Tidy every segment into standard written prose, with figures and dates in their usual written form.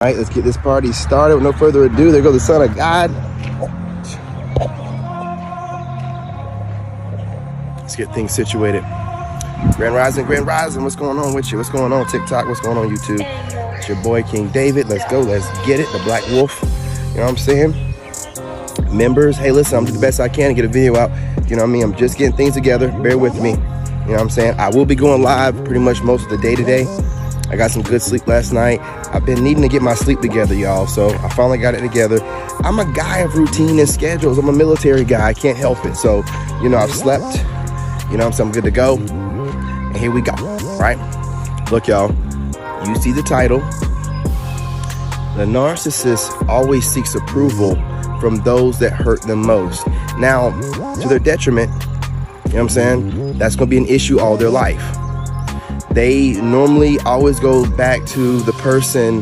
All right, let's get this party started. With no further ado, there goes the Son of God. Let's get things situated. Grand Rising, what's going on with you? What's going on TikTok? What's going on YouTube? It's your boy King David. Let's go, let's get it. The Black Wolf, you know what I'm saying? Members, hey, listen, I'm doing the best I can to get a video out. You know what I mean? I'm just getting things together. Bear with me. You know what I'm saying? I will be going live pretty much most of the day today. I got some good sleep last night. I've been needing to get my sleep together, y'all. So I finally got it together. I'm a guy of routine and schedules. I'm a military guy. I can't help it. So, you know, I've slept. You know what I'm saying? I'm good to go. And here we go, right? Look, y'all. You see the title. The narcissist always seeks approval from those that hurt them most. Now, to their detriment, you know what I'm saying? That's going to be an issue all their life. They normally always go back to the person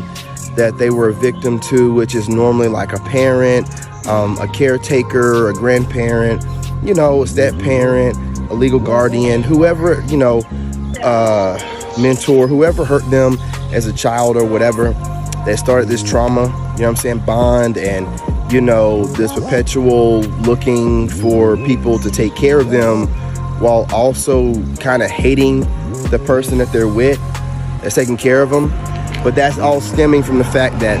that they were a victim to, which is normally like a parent, a caretaker, a grandparent, you know, a step parent, a legal guardian, whoever, you know, mentor, whoever hurt them as a child or whatever, that started this trauma, you know what I'm saying, bond, and, you know, this perpetual looking for people to take care of them while also kind of hating the person that they're with that's taking care of them. But that's all stemming from the fact that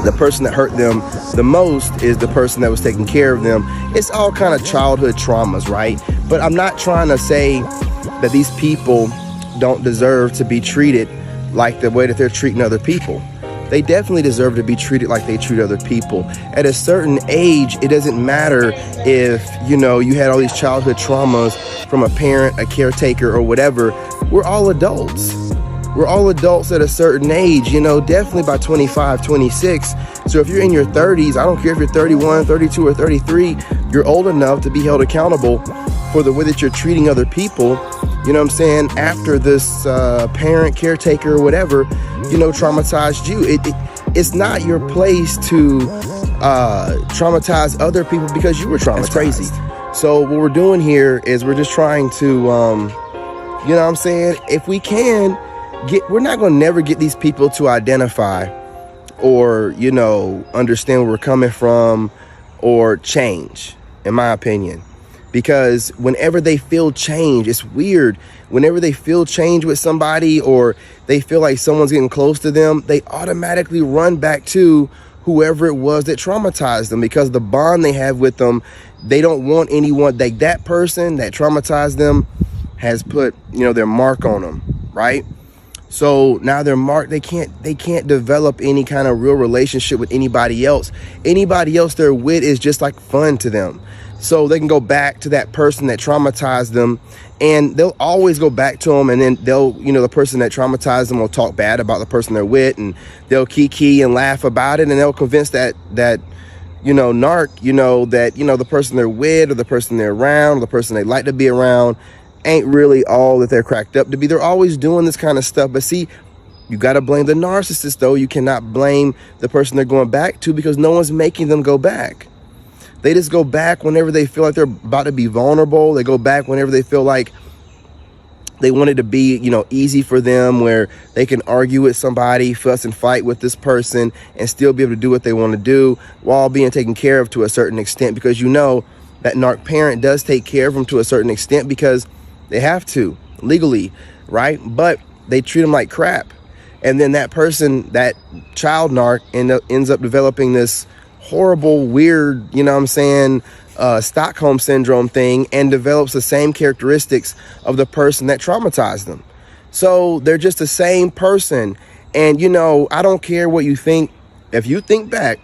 the person that hurt them the most is the person that was taking care of them. It's all kind of childhood traumas, right? But I'm not trying to say that these people don't deserve to be treated like the way that they're treating other people. They definitely deserve to be treated like they treat other people. At a certain age, it doesn't matter if, you know, you had all these childhood traumas from a parent, a caretaker, or whatever. We're all adults. We're all adults at a certain age, you know, definitely by 25, 26. So if you're in your 30s, I don't care if you're 31, 32, or 33, you're old enough to be held accountable for the way that you're treating other people, you know what I'm saying, after this parent, caretaker, or whatever, you know, traumatized you. It's not your place to traumatize other people because you were traumatized. That's crazy. So what we're doing here is we're just trying to, you know what I'm saying, if we can, we're not going to never get these people to identify or, you know, understand where we're coming from or change, in my opinion. Because whenever they feel change, it's weird. Whenever they feel change with somebody or they feel like someone's getting close to them, they automatically run back to whoever it was that traumatized them, because the bond they have with them, they don't want anyone, that person that traumatized them has put, you know, their mark on them, right? So now they're marked. They can't develop any kind of real relationship with anybody else. Anybody else they're with is just like fun to them. So they can go back to that person that traumatized them, and they'll always go back to them. And then they'll, you know, the person that traumatized them will talk bad about the person they're with, and they'll kiki and laugh about it. And they'll convince that, you know, narc, you know, that, you know, the person they're with or the person they're around or the person they like to be around ain't really all that they're cracked up to be. They're always doing this kind of stuff. But see, you got to blame the narcissist, though. You cannot blame the person they're going back to, because no one's making them go back. They just go back whenever they feel like they're about to be vulnerable. They go back whenever they feel like they want it to be, you know, easy for them, where they can argue with somebody, fuss and fight with this person, and still be able to do what they want to do while being taken care of to a certain extent. Because, you know, that narc parent does take care of them to a certain extent because they have to legally, right? But they treat them like crap. And then that person, that child narc, ends up developing this horrible, weird, you know what I'm saying, Stockholm syndrome thing, and develops the same characteristics of the person that traumatized them. So they're just the same person. And, you know, I don't care what you think. If you think back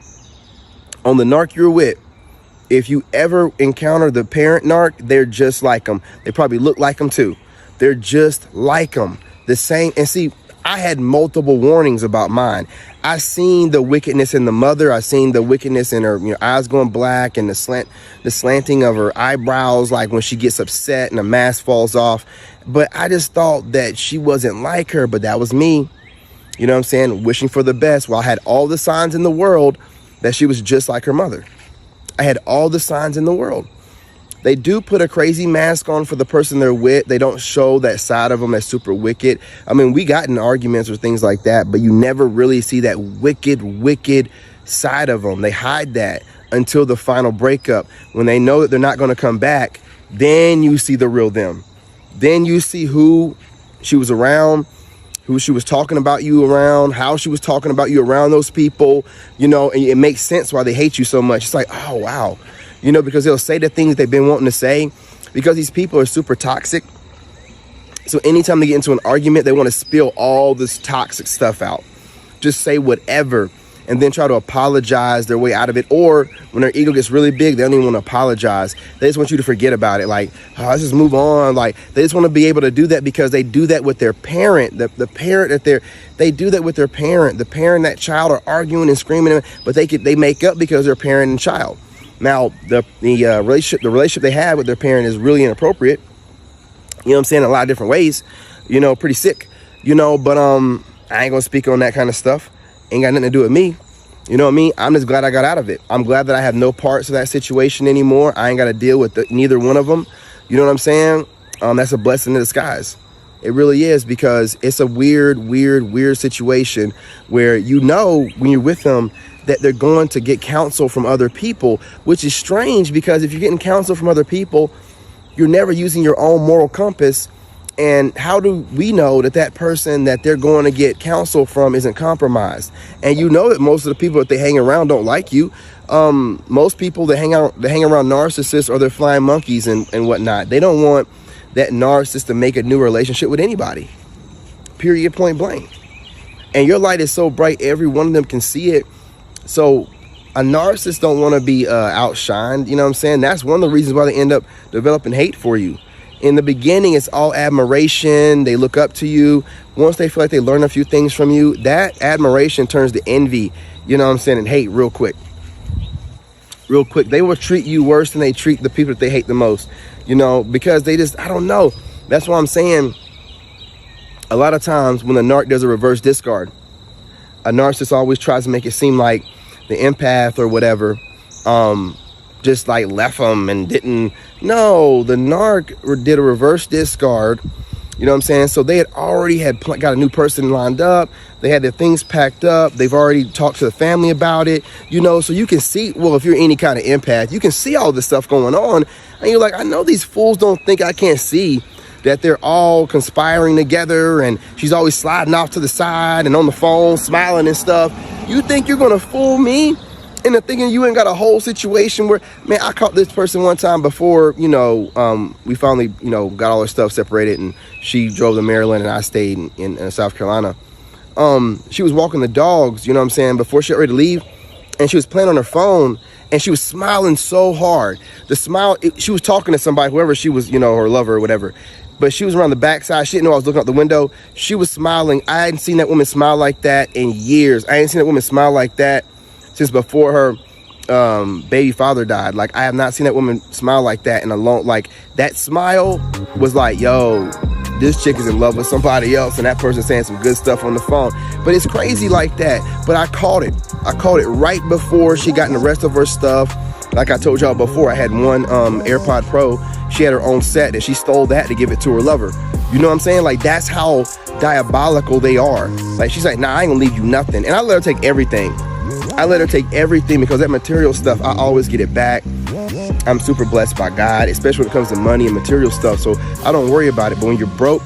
on the narc you're with, if you ever encounter the parent narc, they're just like them. They probably look like them too. They're just like them, the same. And see, I had multiple warnings about mine. I seen the wickedness in the mother. I seen the wickedness in her, you know, eyes going black, and the slanting of her eyebrows, like when she gets upset and the mask falls off. But I just thought that she wasn't like her, but that was me. You know what I'm saying? Wishing for the best. Well, I had all the signs in the world that she was just like her mother. I had all the signs in the world. They do put a crazy mask on for the person they're with. They don't show that side of them that's super wicked. I mean, we got in arguments or things like that, but you never really see that wicked side of them. They hide that until the final breakup. When they know that they're not going to come back, then you see the real them. Then you see who she was around, who she was talking about you around, how she was talking about you around those people, you know, and it makes sense why they hate you so much. It's like, oh, wow. You know, because they'll say the things they've been wanting to say, because these people are super toxic. So anytime they get into an argument, they want to spill all this toxic stuff out. Just say whatever and then try to apologize their way out of it. Or when their ego gets really big, they don't even want to apologize. They just want you to forget about it. Like, oh, let's just move on. Like, they just want to be able to do that because they do that with their parent. The parent that they do that with their parent. The parent and that child are arguing and screaming, but they make up because they're parent and child. Now, the relationship they have with their parent is really inappropriate. You know what I'm saying? In a lot of different ways, you know, pretty sick, you know, but I ain't gonna speak on that kind of stuff. Ain't got nothing to do with me. You know what I mean? I'm just glad I got out of it. I'm glad that I have no parts of that situation anymore. I ain't got to deal with neither one of them. You know what I'm saying? That's a blessing in disguise. It really is, because it's a weird situation where, you know, when you're with them, that they're going to get counsel from other people, which is strange, because if you're getting counsel from other people, you're never using your own moral compass. And how do we know that that person that they're going to get counsel from isn't compromised? And you know that most of the people that they hang around don't like you. Most people that hang around narcissists are their flying monkeys and whatnot. They don't want that narcissist to make a new relationship with anybody. Period, point blank. And your light is so bright, every one of them can see it. So a narcissist don't want to be outshined. You know what I'm saying? That's one of the reasons why they end up developing hate for you. In the beginning, it's all admiration. They look up to you. Once they feel like they learn a few things from you, that admiration turns to envy, you know what I'm saying, and hate real quick. Real quick. They will treat you worse than they treat the people that they hate the most, you know, because they just, I don't know. That's why I'm saying a lot of times when a narc does a reverse discard, a narcissist always tries to make it seem like the empath or whatever just like left them and didn't. No, the narc did a reverse discard, you know what I'm saying? So they had already got a new person lined up. They had their things packed up. They've already talked to the family about it, you know, so you can see, well, if you're any kind of empath, you can see all this stuff going on. And you're like, I know these fools don't think I can't see that they're all conspiring together, and she's always sliding off to the side and on the phone smiling and stuff. You think you're gonna fool me into thinking you ain't got a whole situation where, man, I caught this person one time before, you know, we finally, you know, got all our stuff separated, and she drove to Maryland and I stayed in South Carolina. She was walking the dogs, you know what I'm saying, before she got ready to leave, and she was playing on her phone, and she was smiling so hard. The smile, she was talking to somebody, whoever she was, you know, her lover or whatever, but she was around the backside. She didn't know I was looking out the window. She was smiling. I hadn't seen that woman smile like that in years. I hadn't seen that woman smile like that since before her baby father died. Like, I have not seen that woman smile like that in a long, like, that smile was like, yo, this chick is in love with somebody else, and that person's saying some good stuff on the phone. But it's crazy like that. But I caught it. I caught it right before she got in the rest of her stuff. Like I told y'all before, I had one AirPod Pro. She had her own set, and she stole that to give it to her lover. You know what I'm saying? Like, that's how diabolical they are. Like, she's like, nah, I ain't gonna leave you nothing. And I let her take everything. I let her take everything, because that material stuff, I always get it back. I'm super blessed by God, especially when it comes to money and material stuff. So I don't worry about it. But when you're broke,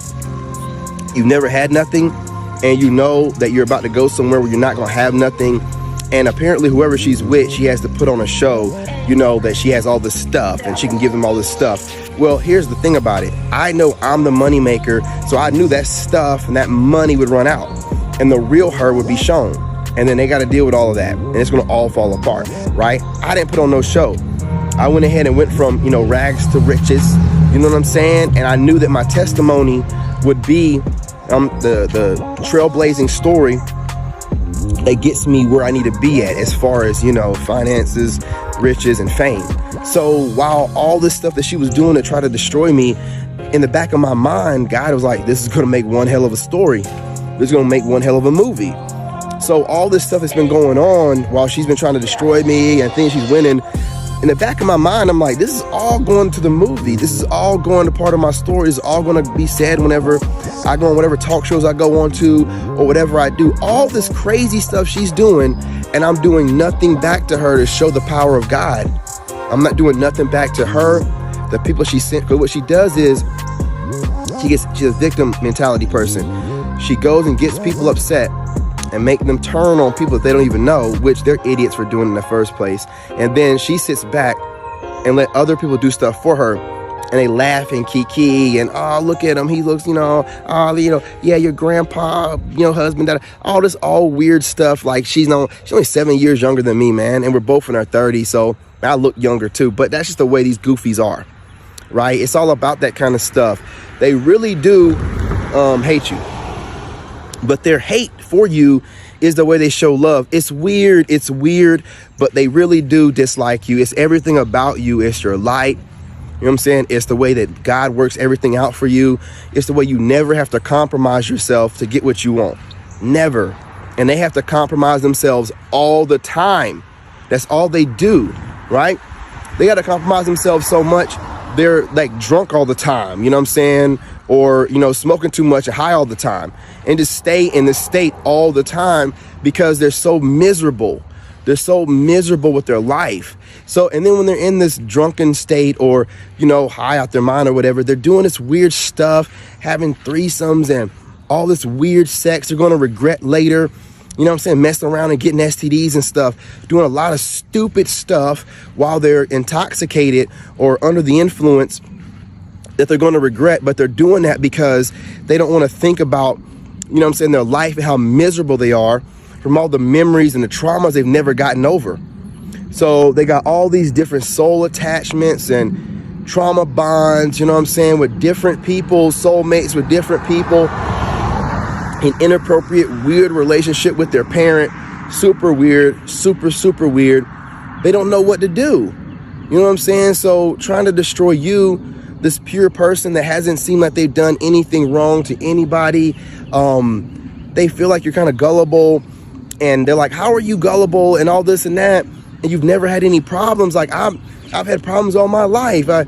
you've never had nothing, and you know that you're about to go somewhere where you're not gonna have nothing, and apparently whoever she's with, she has to put on a show, you know, that she has all this stuff and she can give them all this stuff. Well, here's the thing about it. I know I'm the money maker, so I knew that stuff and that money would run out, and the real her would be shown. And then they got to deal with all of that, and it's going to all fall apart, right? I didn't put on no show. I went ahead and went from, you know, rags to riches, you know what I'm saying? And I knew that my testimony would be the trailblazing story that gets me where I need to be at, as far as, you know, finances, riches, and fame. So while all this stuff that she was doing to try to destroy me, in the back of my mind, God was like, this is going to make one hell of a story. This is going to make one hell of a movie. So all this stuff that's been going on while she's been trying to destroy me and thinks she's winning, in the back of my mind, I'm like, this is all going to the movie. This is all going to part of my story. It's all going to be said whenever I go on whatever talk shows I go on to or whatever I do. All this crazy stuff she's doing, and I'm doing nothing back to her to show the power of God. I'm not doing nothing back to her, the people she sent. But what she does is she's a victim mentality person. She goes and gets people upset and make them turn on people that they don't even know, which they're idiots for doing in the first place. And then she sits back and let other people do stuff for her, and they laugh and kiki and, oh, look at him, he looks, yeah, your grandpa, husband, all this all weird stuff. Like she's only 7 years younger than me, man, and we're both in our 30s, so I look younger too. But that's just the way these goofies are, right? It's all about that kind of stuff. They really do hate you. But their hate for you is the way they show love. It's weird, but they really do dislike you. It's everything about you. It's your light. You know what I'm saying? It's the way that God works everything out for you. It's the way you never have to compromise yourself to get what you want. Never. And they have to compromise themselves all the time. That's all they do, right? They got to compromise themselves so much. They're like drunk all the time, you know what I'm saying? Or, smoking too much and high all the time, and just stay in this state all the time because they're so miserable. They're so miserable with their life. So, and then when they're in this drunken state or, high out their mind or whatever, they're doing this weird stuff, having threesomes and all this weird sex they're going to regret later. You know what I'm saying? Messing around and getting STDs and stuff, doing a lot of stupid stuff while they're intoxicated or under the influence that they're going to regret. But they're doing that because they don't want to think about, their life and how miserable they are from all the memories and the traumas they've never gotten over. So they got all these different soul attachments and trauma bonds, with different people, soulmates with different people, an inappropriate, weird relationship with their parent, super weird, super weird. They don't know what to do. You know what I'm saying? So trying to destroy you, this pure person that hasn't seemed like they've done anything wrong to anybody. They feel like you're kind of gullible, and they're like, how are you gullible and all this and that? And you've never had any problems. Like I've had problems all my life. I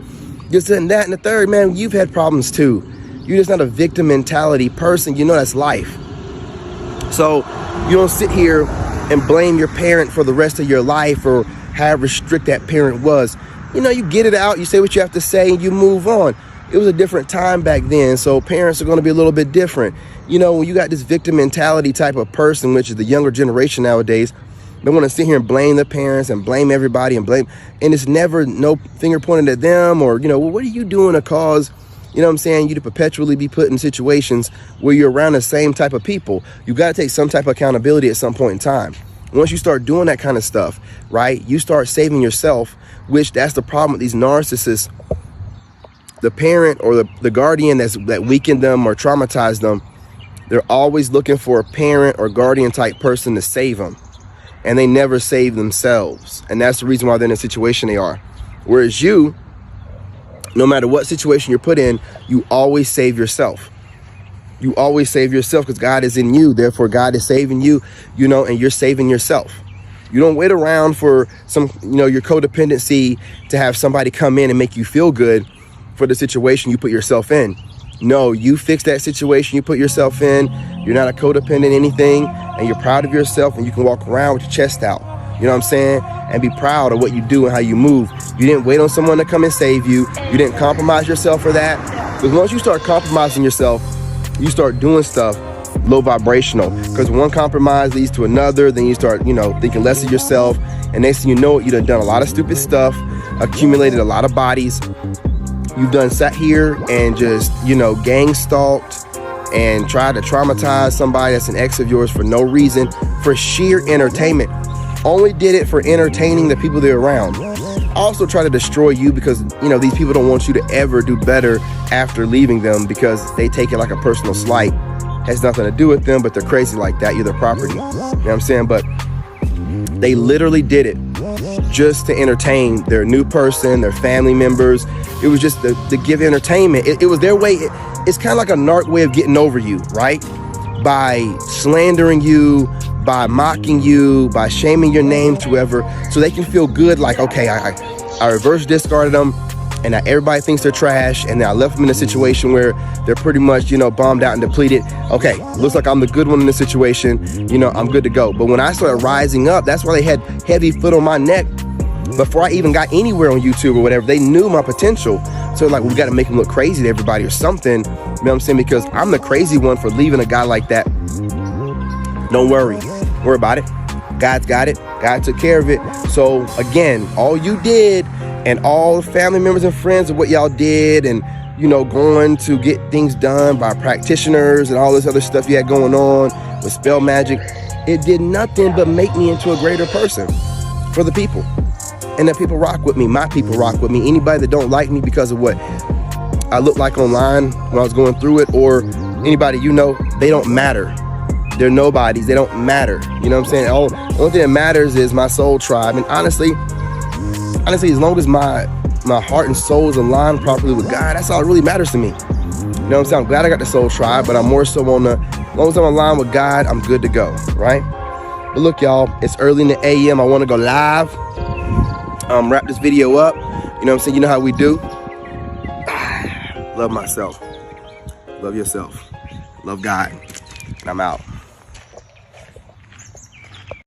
just and that and the third, man, you've had problems too. You're just not a victim mentality person. That's life. So you don't sit here and blame your parent for the rest of your life or however strict that parent was. You get it out, you say what you have to say, and you move on. It was a different time back then, so parents are going to be a little bit different. When you got this victim mentality type of person, which is the younger generation nowadays, they want to sit here and blame the parents and blame everybody and it's never no finger pointed at them or, well, what are you doing to cause, you to perpetually be put in situations where you're around the same type of people. You got to take some type of accountability at some point in time. Once you start doing that kind of stuff, right, you start saving yourself, which that's the problem with these narcissists. The parent or the guardian that weakened them or traumatized them, they're always looking for a parent or guardian type person to save them. And they never save themselves. And that's the reason why they're in the situation they are. Whereas you, no matter what situation you're put in, you always save yourself. You always save yourself because God is in you. Therefore, God is saving you, and you're saving yourself. You don't wait around for your codependency to have somebody come in and make you feel good for the situation you put yourself in. No, you fix that situation you put yourself in. You're not a codependent anything, and you're proud of yourself, and you can walk around with your chest out. You know what I'm saying? And be proud of what you do and how you move. You didn't wait on someone to come and save you. You didn't compromise yourself for that. Because once you start compromising yourself, you start doing stuff low vibrational. Because one compromise leads to another, then you start, thinking less of yourself. And next thing you know, you've done a lot of stupid stuff, accumulated a lot of bodies. You've done sat here and just, gang stalked and tried to traumatize somebody that's an ex of yours for no reason, for sheer entertainment. Only did it for entertaining the people they're around. Also try to destroy you because, these people don't want you to ever do better after leaving them because they take it like a personal slight. Has nothing to do with them, but they're crazy like that. You're their property. You know what I'm saying? But they literally did it just to entertain their new person, their family members. It was just to give entertainment. It was their way. It's kind of like a narc way of getting over you, right? By slandering you, by mocking you, by shaming your name to whoever, so they can feel good like, okay, I reverse discarded them, and now everybody thinks they're trash, and then I left them in a situation where they're pretty much, you know, bombed out and depleted. Okay, looks like I'm the good one in this situation, you know, I'm good to go. But when I started rising up, that's why they had heavy foot on my neck before I even got anywhere on YouTube or whatever. They knew my potential. So like, we got to make them look crazy to everybody or something, you know what I'm saying? Because I'm the crazy one for leaving a guy like that. Don't worry about it. God's got it. God took care of it. So again, all you did, and all the family members and friends of what y'all did, and, you know, going to get things done by practitioners and all this other stuff you had going on with spell magic, it did nothing but make me into a greater person for the people. And that people rock with me. My people rock with me. Anybody that don't like me because of what I look like online when I was going through it, or anybody, you know, they don't matter. They're nobodies. They don't matter. You know what I'm saying? The only thing that matters is my soul tribe. And honestly, as long as my heart and soul is aligned properly with God, that's all that really matters to me. You know what I'm saying? I'm glad I got the soul tribe, but I'm more so on the, as long as I'm aligned with God, I'm good to go, right? But look, y'all, it's early in the AM. I want to go live. Wrap this video up. You know what I'm saying? You know how we do. Love myself. Love yourself. Love God. And I'm out.